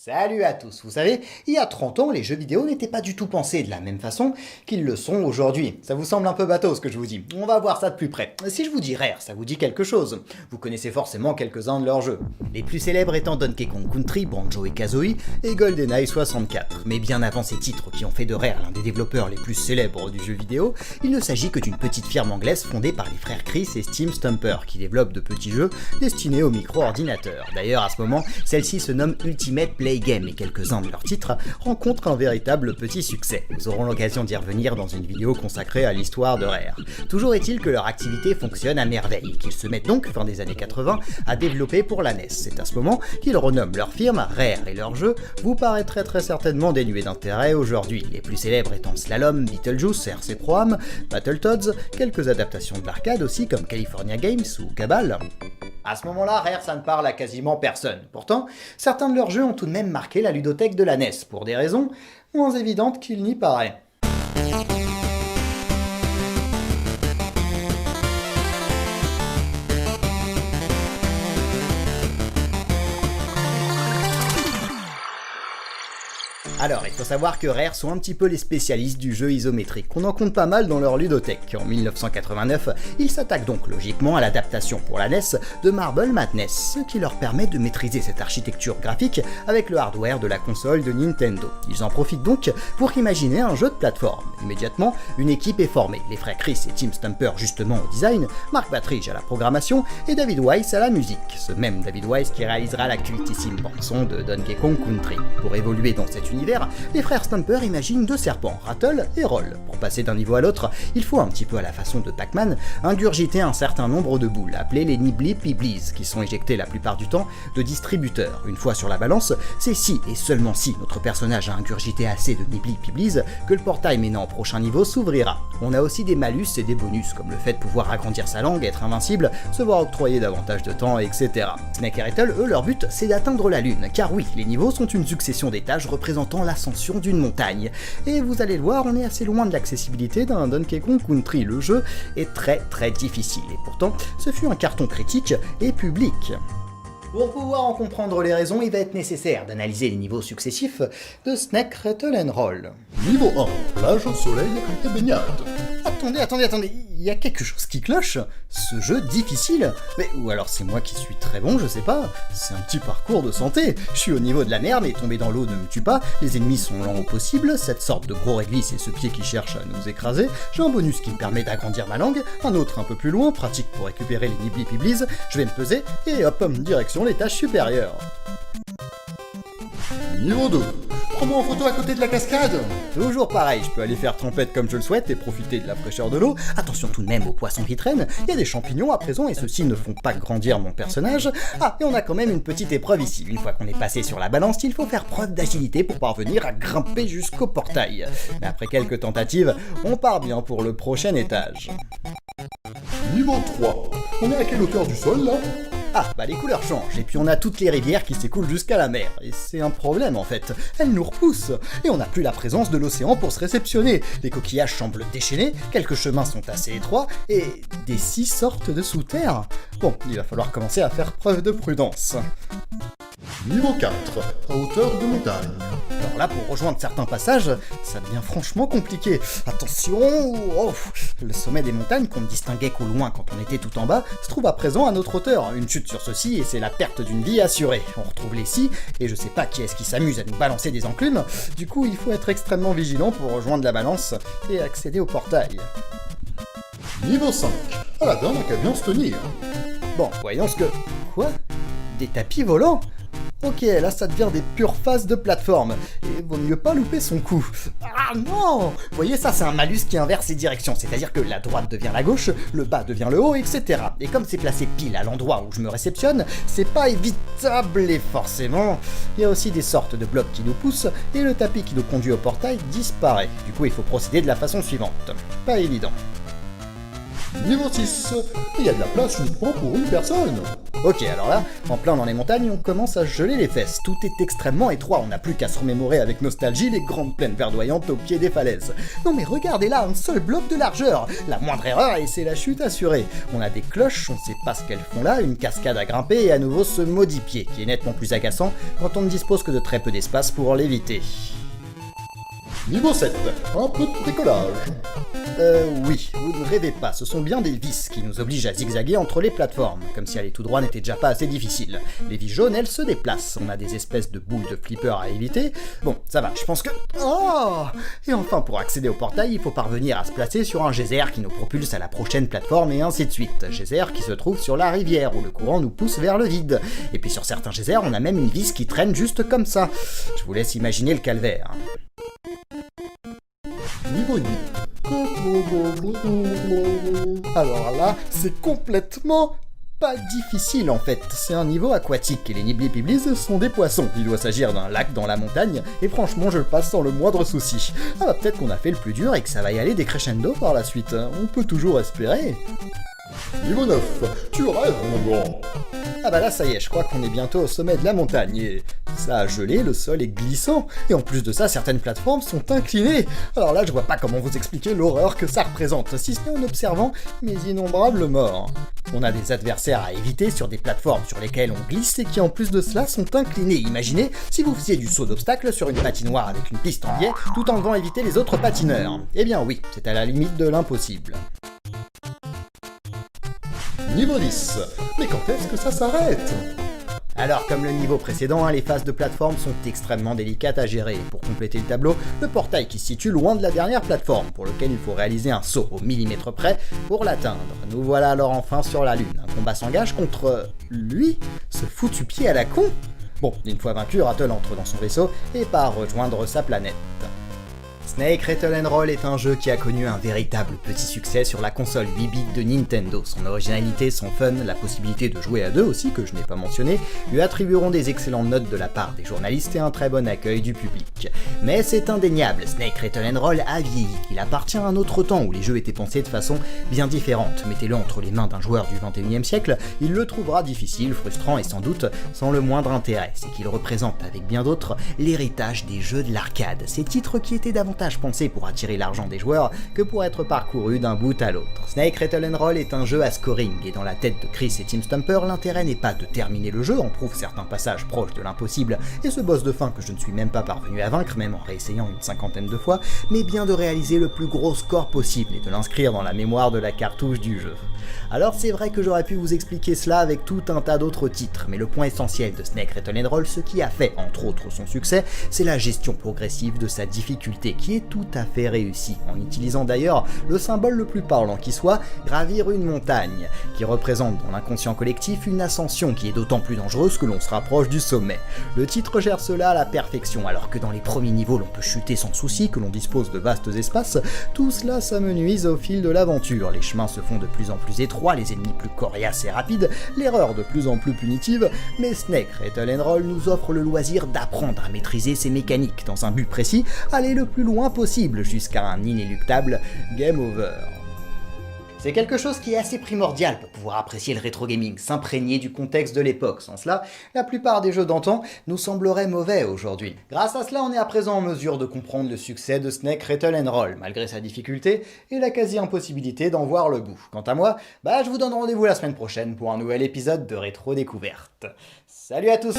Salut à tous, vous savez, il y a 30 ans, les jeux vidéo n'étaient pas du tout pensés de la même façon qu'ils le sont aujourd'hui. Ça vous semble un peu bateau ce que je vous dis? On va voir ça de plus près. Si je vous dis Rare, ça vous dit quelque chose. Vous connaissez forcément quelques-uns de leurs jeux. Les plus célèbres étant Donkey Kong Country, Banjo et Kazooie et GoldenEye 64. Mais bien avant ces titres qui ont fait de Rare l'un des développeurs les plus célèbres du jeu vidéo, il ne s'agit que d'une petite firme anglaise fondée par les frères Chris et Tim Stumper qui développent de petits jeux destinés aux micro-ordinateurs. D'ailleurs, à ce moment, celle-ci se nomme Ultimate Play Game et quelques-uns de leurs titres rencontrent un véritable petit succès. Nous aurons l'occasion d'y revenir dans une vidéo consacrée à l'histoire de Rare. Toujours est-il que leur activité fonctionne à merveille et qu'ils se mettent donc, fin des années 80, à développer pour la NES. C'est à ce moment qu'ils renomment leur firme Rare et leur jeu vous paraîtrait très certainement dénué d'intérêt aujourd'hui. Les plus célèbres étant Slalom, Beetlejuice, RC Pro-Am, Battletoads, quelques adaptations de l'arcade aussi comme California Games ou Cabal. À ce moment-là, Rare, ça ne parle à quasiment personne. Pourtant, certains de leurs jeux ont tout de même marqué la ludothèque de la NES, pour des raisons moins évidentes qu'il n'y paraît. Alors, il faut savoir que Rare sont un petit peu les spécialistes du jeu isométrique, qu'on en compte pas mal dans leur ludothèque. En 1989, ils s'attaquent donc logiquement à l'adaptation pour la NES de Marble Madness, ce qui leur permet de maîtriser cette architecture graphique avec le hardware de la console de Nintendo. Ils en profitent donc pour imaginer un jeu de plateforme. Immédiatement, une équipe est formée, les frères Chris et Tim Stumper justement au design, Mark Battridge à la programmation et David Wise à la musique. Ce même David Wise qui réalisera la cultissime bande-son de Donkey Kong Country. Pour évoluer dans cet univers, les frères Stumper imaginent deux serpents, Rattle et Roll. Pour passer d'un niveau à l'autre, il faut un petit peu à la façon de Pac-Man, ingurgiter un certain nombre de boules, appelées les Nibbly Pibblies, qui sont éjectées la plupart du temps de distributeurs. Une fois sur la balance, c'est si et seulement si notre personnage a ingurgité assez de Nibbly Pibblies que le portail menant au prochain niveau s'ouvrira. On a aussi des malus et des bonus, comme le fait de pouvoir agrandir sa langue, être invincible, se voir octroyer davantage de temps, etc. Snake et Rattle, eux, leur but, c'est d'atteindre la lune, car oui, les niveaux sont une succession d'étages représentant l'ascension d'une montagne. Et vous allez le voir, on est assez loin de l'accessibilité d'un Donkey Kong Country. Le jeu est très difficile, et pourtant, ce fut un carton critique et public. Pour pouvoir en comprendre les raisons, il va être nécessaire d'analyser les niveaux successifs de Snake, Rattle and Roll. Niveau 1, plage, soleil et baignade. Attendez, il y a quelque chose qui cloche. Ce jeu difficile. Mais ou alors c'est moi qui suis très bon, je sais pas. C'est un petit parcours de santé. Je suis au niveau de la mer, mais tomber dans l'eau ne me tue pas. Les ennemis sont lents au possible. Cette sorte de gros réglisse et ce pied qui cherche à nous écraser. J'ai un bonus qui me permet d'agrandir ma langue. Un autre un peu plus loin, pratique pour récupérer les Nibbly Pibblies. Je vais me peser et hop, direction l'étage supérieur. Niveau 2, prends-moi en photo à côté de la cascade. Toujours pareil, je peux aller faire trompette comme je le souhaite et profiter de la fraîcheur de l'eau. Attention tout de même aux poissons qui traînent, il y a des champignons à présent et ceux-ci ne font pas grandir mon personnage. Ah, et on a quand même une petite épreuve ici. Une fois qu'on est passé sur la balance, il faut faire preuve d'agilité pour parvenir à grimper jusqu'au portail. Mais après quelques tentatives, on part bien pour le prochain étage. Niveau 3, on est à quelle hauteur du sol là? Ah, bah les couleurs changent, et puis on a toutes les rivières qui s'écoulent jusqu'à la mer, et c'est un problème en fait, elles nous repoussent, et on n'a plus la présence de l'océan pour se réceptionner, les coquillages semblent déchaînés, quelques chemins sont assez étroits, et des scies sortent de sous terre. Bon, il va falloir commencer à faire preuve de prudence. Niveau 4, à hauteur de montagne. Alors là, pour rejoindre certains passages, ça devient franchement compliqué. Attention, oh, le sommet des montagnes qu'on ne distinguait qu'au loin quand on était tout en bas, se trouve à présent à notre hauteur. Une chute sur ceci et c'est la perte d'une vie assurée. On retrouve les scies, et je sais pas qui est-ce qui s'amuse à nous balancer des enclumes, du coup il faut être extrêmement vigilant pour rejoindre la balance et accéder au portail. Niveau 5, à la dame n'a qu'à bien se tenir. Bon, voyons ce que... Quoi? Des tapis volants? Ok, là ça devient des pures phases de plateforme, et vaut mieux pas louper son coup. Ah non! Vous voyez, ça c'est un malus qui inverse les directions, c'est-à-dire que la droite devient la gauche, le bas devient le haut, etc. Et comme c'est placé pile à l'endroit où je me réceptionne, c'est pas évitable, et forcément, il y a aussi des sortes de blocs qui nous poussent, et le tapis qui nous conduit au portail disparaît. Du coup, il faut procéder de la façon suivante. Pas évident. Niveau 6, il y a de la place uniquement pour une personne. Ok, alors là, en plein dans les montagnes, on commence à geler les fesses. Tout est extrêmement étroit, on n'a plus qu'à se remémorer avec nostalgie les grandes plaines verdoyantes au pied des falaises. Non mais regardez là, un seul bloc de largeur. La moindre erreur et c'est la chute assurée. On a des cloches, on sait pas ce qu'elles font là, une cascade à grimper et à nouveau ce maudit pied, qui est nettement plus agaçant quand on ne dispose que de très peu d'espace pour l'éviter. Niveau 7, un peu de bricolage. Oui, vous ne rêvez pas, ce sont bien des vis qui nous obligent à zigzaguer entre les plateformes, comme si aller tout droit n'était déjà pas assez difficile. Les vis jaunes, elles se déplacent, on a des espèces de boules de flipper à éviter. Bon, ça va, je pense que... Oh! Et enfin, pour accéder au portail, il faut parvenir à se placer sur un geyser qui nous propulse à la prochaine plateforme et ainsi de suite. Geyser qui se trouve sur la rivière, où le courant nous pousse vers le vide. Et puis sur certains geysers, on a même une vis qui traîne juste comme ça. Je vous laisse imaginer le calvaire. Niveau 8. Alors là, c'est complètement pas difficile en fait. C'est un niveau aquatique et les Niblipiblis sont des poissons. Il doit s'agir d'un lac dans la montagne et franchement je le passe sans le moindre souci. Ah bah peut-être qu'on a fait le plus dur et que ça va y aller décrescendo par la suite. On peut toujours espérer. Niveau 9, tu rêves mon grand. Ah bah là ça y est, je crois qu'on est bientôt au sommet de la montagne et ça a gelé, le sol est glissant et en plus de ça certaines plateformes sont inclinées. Alors là je vois pas comment vous expliquer l'horreur que ça représente, si ce n'est en observant mes innombrables morts. On a des adversaires à éviter sur des plateformes sur lesquelles on glisse et qui en plus de cela sont inclinées. Imaginez si vous faisiez du saut d'obstacle sur une patinoire avec une piste en biais tout en devant éviter les autres patineurs. Eh bien oui, c'est à la limite de l'impossible. Niveau 10, mais quand est-ce que ça s'arrête? Alors, comme le niveau précédent, les phases de plateforme sont extrêmement délicates à gérer. Pour compléter le tableau, le portail qui se situe loin de la dernière plateforme, pour lequel il faut réaliser un saut au millimètre près pour l'atteindre. Nous voilà alors enfin sur la Lune. Un combat s'engage contre... lui? Ce foutu pied à la con? Bon, une fois vaincu, Rattle entre dans son vaisseau et part rejoindre sa planète. Snake Rattle & Roll est un jeu qui a connu un véritable petit succès sur la console 8 bits de Nintendo. Son originalité, son fun, la possibilité de jouer à deux aussi, que je n'ai pas mentionné, lui attribueront des excellentes notes de la part des journalistes et un très bon accueil du public. Mais c'est indéniable, Snake Rattle & Roll a vieilli. Il appartient à un autre temps où les jeux étaient pensés de façon bien différente. Mettez-le entre les mains d'un joueur du 21e siècle, il le trouvera difficile, frustrant et sans doute sans le moindre intérêt. C'est qu'il représente, avec bien d'autres, l'héritage des jeux de l'arcade. Ces titres qui étaient davantage pensé pour attirer l'argent des joueurs que pour être parcouru d'un bout à l'autre. Snake Rattle & Roll est un jeu à scoring et dans la tête de Chris et Tim Stumper, l'intérêt n'est pas de terminer le jeu, en prouve certains passages proches de l'impossible et ce boss de fin que je ne suis même pas parvenu à vaincre, même en réessayant une cinquantaine de fois, mais bien de réaliser le plus gros score possible et de l'inscrire dans la mémoire de la cartouche du jeu. Alors c'est vrai que j'aurais pu vous expliquer cela avec tout un tas d'autres titres, mais le point essentiel de Snake Rattle & Roll, ce qui a fait entre autres son succès, c'est la gestion progressive de sa difficulté qui est tout à fait réussie, en utilisant d'ailleurs le symbole le plus parlant qui soit, gravir une montagne, qui représente dans l'inconscient collectif une ascension qui est d'autant plus dangereuse que l'on se rapproche du sommet. Le titre gère cela à la perfection, alors que dans les premiers niveaux l'on peut chuter sans souci, que l'on dispose de vastes espaces, tout cela s'amenuise au fil de l'aventure, les chemins se font de plus en plus étroits, les ennemis plus coriaces et rapides, l'erreur de plus en plus punitive, mais Snake Rattle & Roll nous offre le loisir d'apprendre à maîtriser ses mécaniques dans un but précis, aller le plus loin possible jusqu'à un inéluctable game over. C'est quelque chose qui est assez primordial pour pouvoir apprécier le rétro gaming, s'imprégner du contexte de l'époque. Sans cela, la plupart des jeux d'antan nous sembleraient mauvais aujourd'hui. Grâce à cela, on est à présent en mesure de comprendre le succès de Snake Rattle & Roll, malgré sa difficulté et la quasi-impossibilité d'en voir le bout. Quant à moi, je vous donne rendez-vous la semaine prochaine pour un nouvel épisode de Rétro Découverte. Salut à tous!